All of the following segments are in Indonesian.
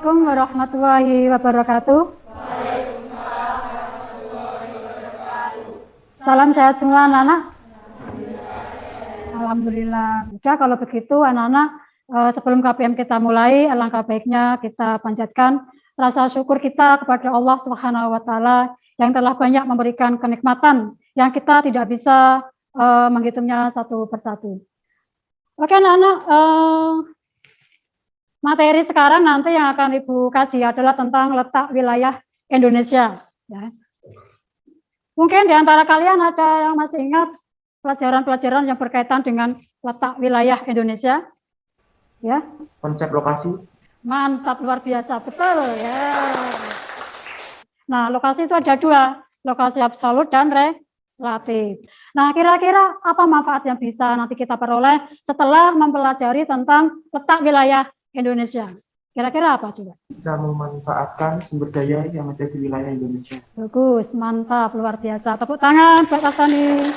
Assalamualaikum warahmatullahi wabarakatuh. Salam sehat semua anak-anak. Alhamdulillah. Udah kalau begitu anak-anak, sebelum KPM kita mulai, alangkah baiknya kita panjatkan rasa syukur kita kepada Allah Subhanahu wa taala yang telah banyak memberikan kenikmatan yang kita tidak bisa menghitungnya satu persatu. Oke anak-anak, materi sekarang nanti yang akan Ibu kaji adalah tentang letak wilayah Indonesia. Ya. Mungkin di antara kalian ada yang masih ingat pelajaran-pelajaran yang berkaitan dengan letak wilayah Indonesia? Ya. Konsep lokasi. Mantap, luar biasa, betul ya. Nah, lokasi itu ada dua, lokasi absolut dan relatif. Nah, kira-kira apa manfaat yang bisa nanti kita peroleh setelah mempelajari tentang letak wilayah Indonesia? Kira-kira apa coba? Bisa memanfaatkan sumber daya yang ada di wilayah Indonesia. Bagus, mantap, luar biasa. Tepuk tangan buat Asani.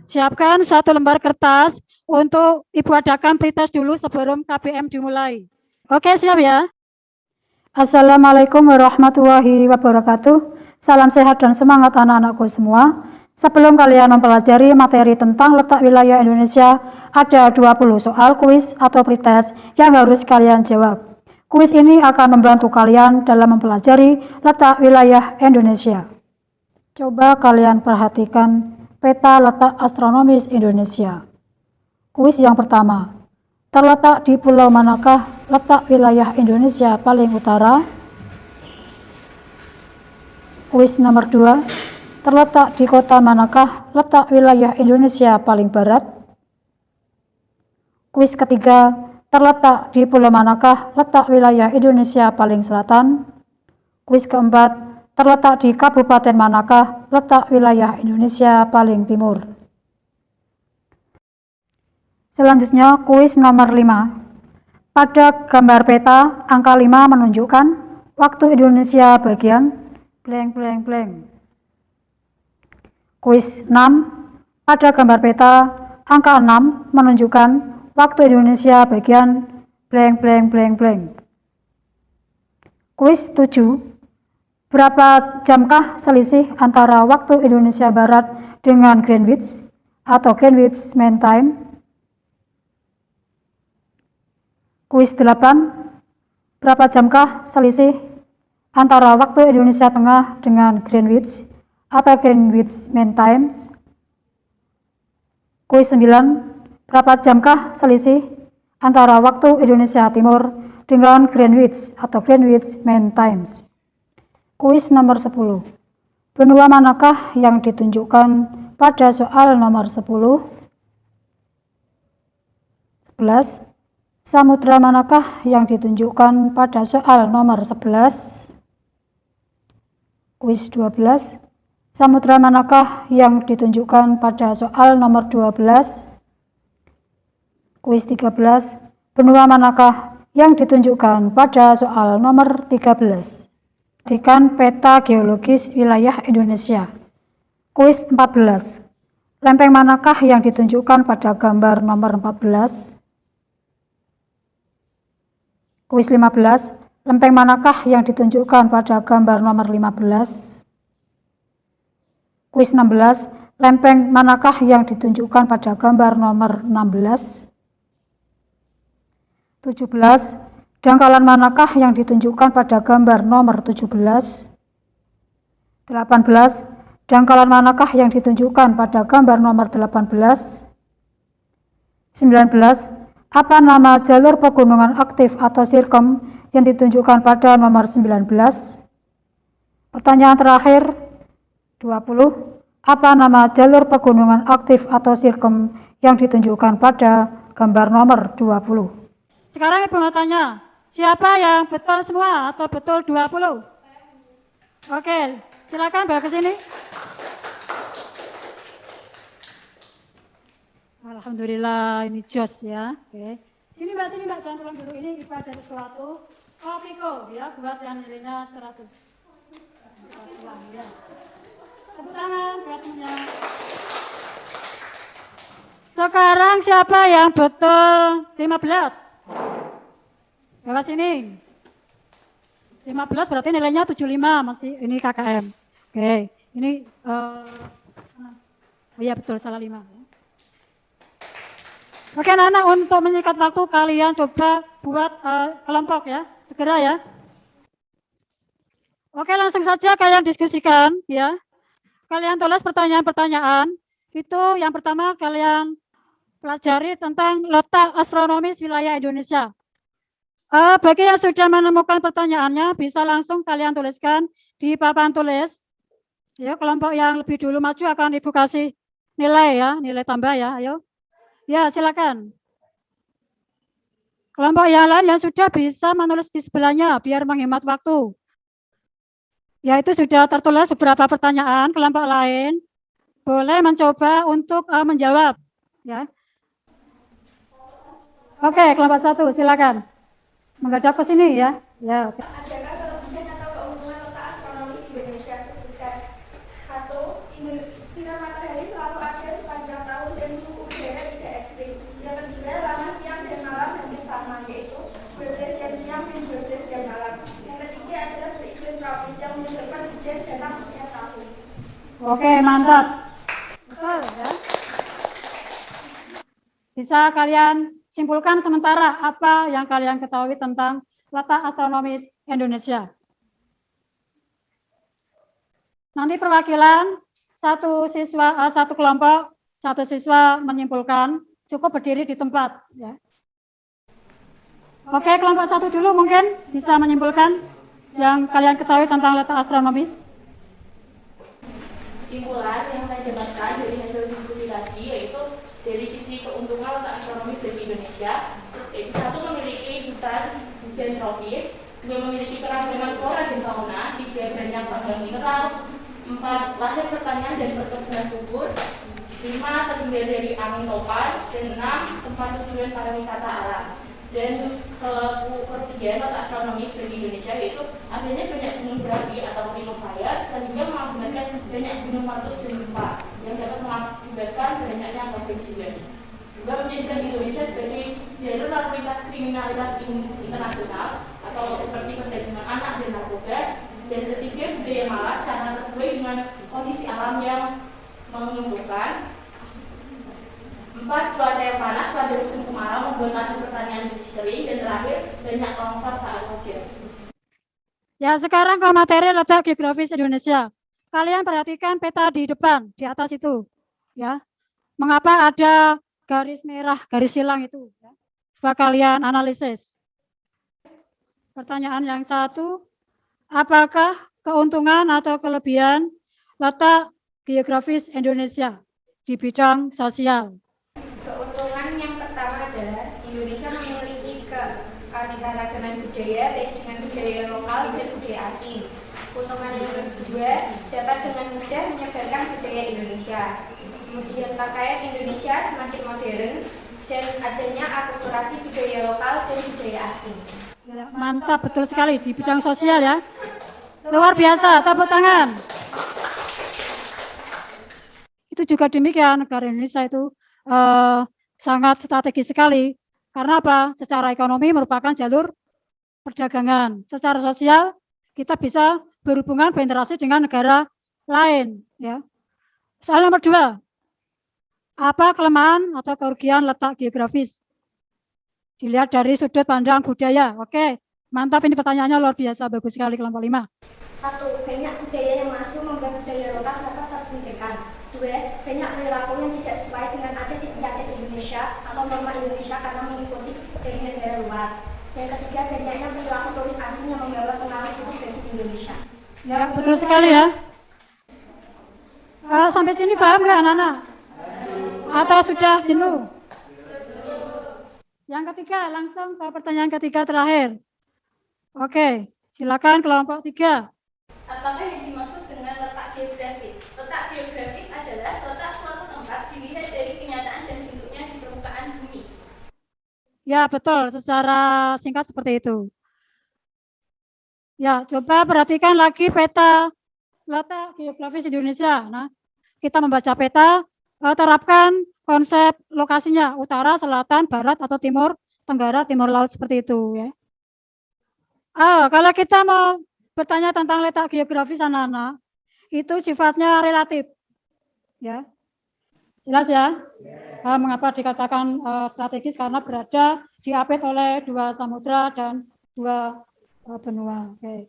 Siapkan satu lembar kertas untuk Ibu adakan pretest dulu sebelum KPM dimulai. Oke, siap ya? Assalamualaikum warahmatullahi wabarakatuh. Salam sehat dan semangat anak-anakku semua. Sebelum kalian mempelajari materi tentang letak wilayah Indonesia, ada 20 soal kuis atau pretest yang harus kalian jawab. Kuis ini akan membantu kalian dalam mempelajari letak wilayah Indonesia. Coba kalian perhatikan peta letak astronomis Indonesia. Kuis yang pertama, terletak di pulau manakah letak wilayah Indonesia paling utara? Kuis nomor 2, terletak di kota manakah letak wilayah Indonesia paling barat? Kuis ketiga, terletak di pulau manakah letak wilayah Indonesia paling selatan? Kuis keempat, terletak di kabupaten manakah letak wilayah Indonesia paling timur? Selanjutnya, kuis nomor 5. Pada gambar peta, angka 5 menunjukkan waktu Indonesia bagian blank blank blank. Kuis 6. Pada gambar peta, angka 6 menunjukkan waktu Indonesia bagian blank blank blank blank. Kuis 7. Berapa jamkah selisih antara waktu Indonesia Barat dengan Greenwich atau Greenwich Mean Time? Kuis 8. Berapa jamkah selisih antara waktu Indonesia Tengah dengan Greenwich atau Greenwich Mean Time? Kuis 9. Berapa jamkah selisih antara waktu Indonesia Timur dengan Greenwich atau Greenwich Mean Time? Kuis nomor 10. Benua manakah yang ditunjukkan pada soal nomor 10? 11. Samudra manakah yang ditunjukkan pada soal nomor 11? Kuis 12. Samudra manakah yang ditunjukkan pada soal nomor 12? Kuis 13. Benua manakah yang ditunjukkan pada soal nomor 13? Perhatikan peta geologis wilayah Indonesia. Kuis 14. Lempeng manakah yang ditunjukkan pada gambar nomor 14? Kuis 15. Lempeng manakah yang ditunjukkan pada gambar nomor 15? Kuis 16. Lempeng manakah yang ditunjukkan pada gambar nomor 16? 17. Dangkalan manakah yang ditunjukkan pada gambar nomor 17? 18. Dangkalan manakah yang ditunjukkan pada gambar nomor 18? 19. Apa nama jalur pegunungan aktif atau sirkem yang ditunjukkan pada nomor 19? Pertanyaan terakhir, 20. Apa nama jalur pegunungan aktif atau sirkem yang ditunjukkan pada gambar nomor 20? Sekarang Ibu mau tanya, siapa yang betul semua atau betul 20? Oke, silakan bawa ke sini. Alhamdulillah, ini jos ya. Oke. Sini Mbak, jangan pulang dulu. Ini Ibu ada sesuatu. Oh, Piko, ya, buat yang nilainya 100. Ya. Tepuk tangan buat temannya. Sekarang siapa yang betul 15? Lewat sini. 15 berarti nilainya 75, masih ini KKM. Oke, ini oh iya betul, salah 5. Oke anak-anak, untuk menyingkat waktu kalian coba buat kelompok ya, segera ya. Oke, langsung saja kalian diskusikan ya. Kalian tulis pertanyaan-pertanyaan. Itu yang pertama kalian pelajari tentang letak astronomis wilayah Indonesia. Bagi yang sudah menemukan pertanyaannya, bisa langsung kalian tuliskan di papan tulis. Ya, kelompok yang lebih dulu maju akan Ibu kasih nilai ya, nilai tambah ya. Ayo. Ya, silakan. Kelompok yang lain yang sudah bisa menulis di sebelahnya biar menghemat waktu. Ya, itu sudah tertulis beberapa pertanyaan. Kelompok lain boleh mencoba untuk menjawab. Ya. Oke, kelompok 1 silakan. Menghadap ke sini ya. Ya. Oke. Adakah kelebihan atau keuntungan letak astronomi di Indonesia? Sebutkan. 1. Sinar matahari selalu ada sepanjang tahun dan suhu udara tidak ekstrim. Yang kedua, lama siang dan malam hampir sama, yaitu 12 jam siang dan 12 jam malam. Yang ketiga adalah beriklim tropis yang menyebabkan hujan datang setiap tahun. Oke, mantap. Betul ya. Bisa kalian simpulkan sementara apa yang kalian ketahui tentang letak astronomis Indonesia. Nanti perwakilan satu kelompok, satu siswa menyimpulkan, cukup berdiri di tempat. Ya. Oke, kelompok 1 dulu mungkin bisa menyimpulkan yang kalian ketahui tentang letak astronomis. Kesimpulan yang saya dapatkan dari hasil diskusi tadi yaitu dari sisi keuntungan letak astronomis bagi Indonesia, yaitu 1 memiliki hujan tropis, 2 memiliki keragaman flora dan fauna, 3 banyak tambang mineral, 4 lahir pertanian dan perkebunan subur, 5 terhindar dari angin topan, dan 6 tempat tujuan para wisata alam. Dan kerugian letak astronomis bagi Indonesia yaitu adanya banyak gunung berapi atau ring of fire sehingga mengakibatkan banyak gunung meletus dan gempa yang dapat mengakibatkan banyaknya korban jiwa. Juga menjadikan Indonesia sebagai jalur lalu lintas kriminalitas internasional atau seperti perdagangan anak dan narkoba. Dan ketiga, budaya malas karena terbuai dengan kondisi alam yang menguntungkan. 4. Cuaca yang panas pada musim kemarau membuat lahan pertanian kering, dan terakhir banyak longsor saat hujan. Ya, sekarang ke materi letak geografis Indonesia. Kalian perhatikan peta di depan, di atas itu. Ya, mengapa ada garis merah, garis silang itu? Ya. Coba kalian analisis. Pertanyaan yang 1, apakah keuntungan atau kelebihan letak geografis Indonesia di bidang sosial? Keuntungan yang pertama adalah Indonesia memiliki keanekaragaman budaya, baik dengan budaya lokal dan budaya asing. Keuntungan yang kedua, dapat dengan mudah menyebarkan budaya Indonesia. Kemudian pakaian Indonesia semakin modern dan adanya akulturasi budaya lokal dan budaya asing. Mantap, betul sekali di bidang sosial ya. Luar biasa, tepuk tangan. Itu juga demikian, negara Indonesia itu sangat strategis sekali. Karena apa? Secara ekonomi merupakan jalur perdagangan. Secara sosial kita bisa berhubungan berinteraksi dengan negara lain. Ya. Soal nomor 2, apa kelemahan atau kerugian letak geografis? Dilihat dari sudut pandang budaya. Oke, mantap, ini pertanyaannya luar biasa, bagus sekali kelompok 5. 1. Banyak budaya yang masuk membuat budaya lokal dapat tersingkirkan. 2. Banyak perilaku yang tidak sesuai dengan adat istiadat Indonesia atau norma Indonesia karena mengikuti dari negara luar. Yang ketiga, banyaknya perilaku turis asing yang membawa pengaruh buruk bagi Indonesia. Ya, betul sekali ya. Sampai sini paham nggak anak-anak? Atau sudah jenuh? Yang ketiga, langsung ke pertanyaan ketiga terakhir. Oke, silakan kelompok 3. Apakah yang dimaksud dengan letak geografis? Letak geografis adalah letak suatu tempat dilihat dari kenyataan dan bentuknya di permukaan bumi. Ya, betul, secara singkat seperti itu. Ya, coba perhatikan lagi peta letak geografis Indonesia. Nah, kita membaca peta, terapkan konsep lokasinya, utara, selatan, barat, atau timur, tenggara, timur laut, seperti itu ya. Kalau kita mau bertanya tentang letak geografis anak-anak, itu sifatnya relatif, ya. Jelas ya? Mengapa dikatakan strategis? Karena berada diapit oleh 2 samudra dan 2 benua. Oke.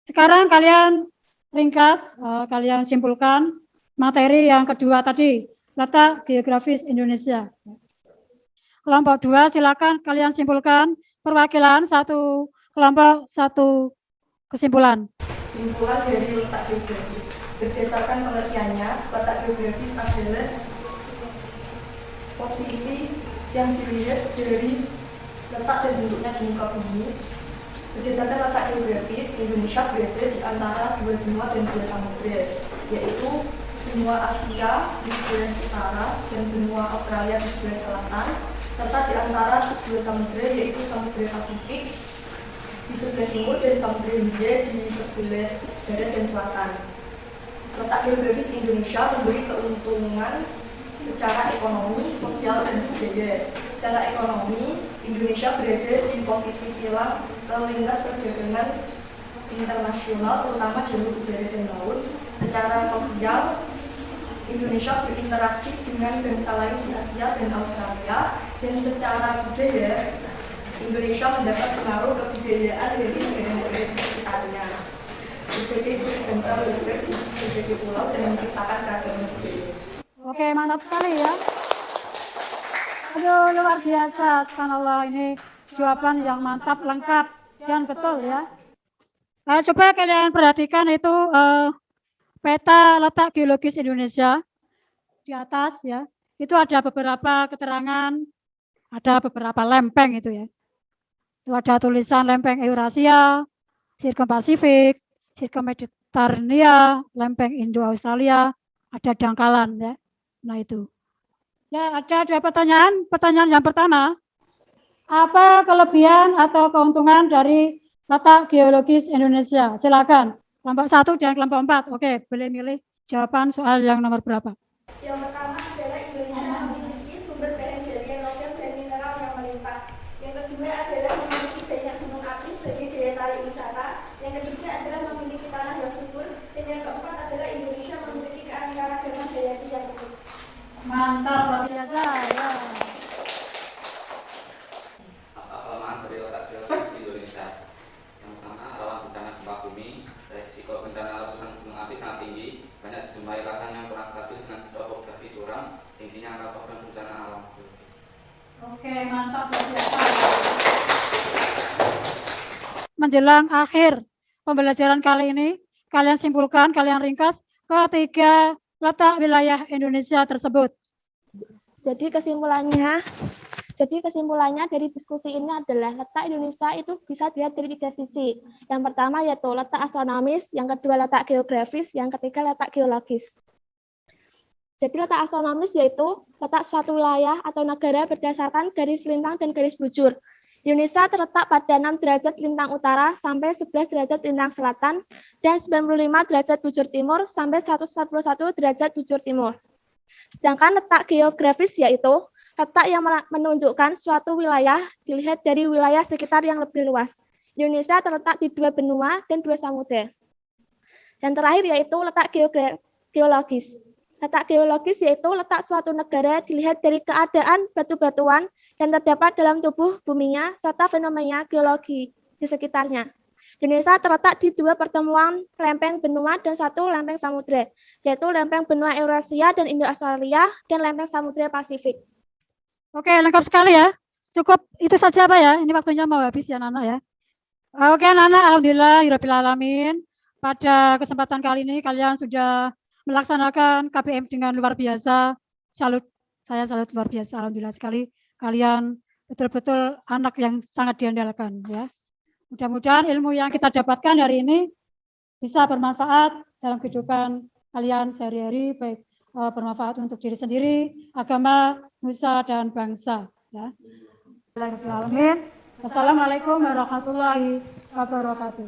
Sekarang kalian ringkas, kalian simpulkan materi yang kedua tadi, letak geografis Indonesia. Kelompok 2 silakan kalian simpulkan perwakilan satu kelompok satu kesimpulan. Simpulan dari letak geografis. Berdasarkan pengertiannya, letak geografis adalah posisi yang dilihat dari letak dan bentuknya di muka bumi. Berdasarkan letak geografis, Indonesia berada di antara 2 benua dan 2 samudra, yaitu benua Asia di sebelah utara dan benua Australia di sebelah selatan, serta di antara 2 samudra yaitu Samudra Pasifik di sebelah timur dan Samudra Hindia di sebelah barat dan selatan. Letak geografis Indonesia memberi keuntungan secara ekonomi, sosial, dan budaya. Secara ekonomi, Indonesia berada di posisi silang lalu lintas perdagangan internasional, terutama jalur udara dan laut. Secara sosial, Indonesia berinteraksi dengan bangsa lain di Asia dan Australia, dan secara budaya, Indonesia mendapat pengaruh kebudayaan dari negara-negara di sekitarnya. Berbagai suku bangsa berada di berbagai pulau dan menciptakan keragaman budaya. Oke, mantap sekali ya. Aduh, luar biasa, subhanallah, ini jawaban yang mantap, lengkap, dan betul ya. Nah, coba kalian perhatikan itu peta letak geologis Indonesia di atas ya. Itu ada beberapa keterangan, ada beberapa lempeng itu ya. Itu ada tulisan lempeng Eurasia, Sirkum Pasifik, Sirkum Mediterania, lempeng Indo-Australia, ada dangkalan ya. Nah itu. Ya, ada 2 pertanyaan. Pertanyaan yang pertama, apa kelebihan atau keuntungan dari letak geologis Indonesia? Silakan. Kelompok 1 dan kelompok 4. Oke, boleh milih jawaban soal yang nomor berapa? Yang pertama adalah Indonesia memiliki sumber daya logam dan mineral yang melimpah. Yang kedua adalah memiliki banyak gunung api sebagai daya tarik wisata. Yang ketiga adalah memiliki tanah yang subur. Dan yang keempat adalah Indonesia memiliki keanekaragaman hayati yang unik. Mantap, luar biasa ya. Apa kelemahan dari letak geologis Indonesia? Yang pertama, rawan bencana gempa bumi, risiko bencana letusan gunung api sangat tinggi, banyak dijumpai lahan yang kurang stabil dengan topografi curam, tingginya angka korban bencana alam. Oke, mantap, luar biasa. Menjelang akhir pembelajaran kali ini, kalian simpulkan, kalian ringkas ketiga letak wilayah Indonesia tersebut. Jadi kesimpulannya dari diskusi ini adalah letak Indonesia itu bisa dilihat dari 3 sisi. Yang pertama yaitu letak astronomis, yang kedua letak geografis, yang ketiga letak geologis. Jadi letak astronomis yaitu letak suatu wilayah atau negara berdasarkan garis lintang dan garis bujur. Indonesia terletak pada 6 derajat lintang utara sampai 11 derajat lintang selatan dan 95 derajat bujur timur sampai 141 derajat bujur timur. Sedangkan letak geografis yaitu letak yang menunjukkan suatu wilayah dilihat dari wilayah sekitar yang lebih luas. Indonesia terletak di 2 benua dan 2 samudra. Dan terakhir yaitu letak geologis. Letak geologis yaitu letak suatu negara dilihat dari keadaan batu-batuan yang terdapat dalam tubuh buminya serta fenomena geologi di sekitarnya. Indonesia terletak di 2 pertemuan lempeng benua dan 1 lempeng samudra, yaitu lempeng benua Eurasia dan Indo-Australia dan lempeng samudra Pasifik. Oke, lengkap sekali ya. Cukup itu saja Pak ya. Ini waktunya mau habis ya anak-anak ya. Oke anak-anak, alhamdulillah rabbil alamin. Pada kesempatan kali ini kalian sudah melaksanakan KBM dengan luar biasa. Saya salut luar biasa, alhamdulillah sekali. Kalian betul-betul anak yang sangat diandalkan ya. Mudah-mudahan ilmu yang kita dapatkan hari ini bisa bermanfaat dalam kehidupan kalian sehari-hari, baik bermanfaat untuk diri sendiri, agama, nusa dan bangsa ya. Assalamualaikum warahmatullahi wabarakatuh.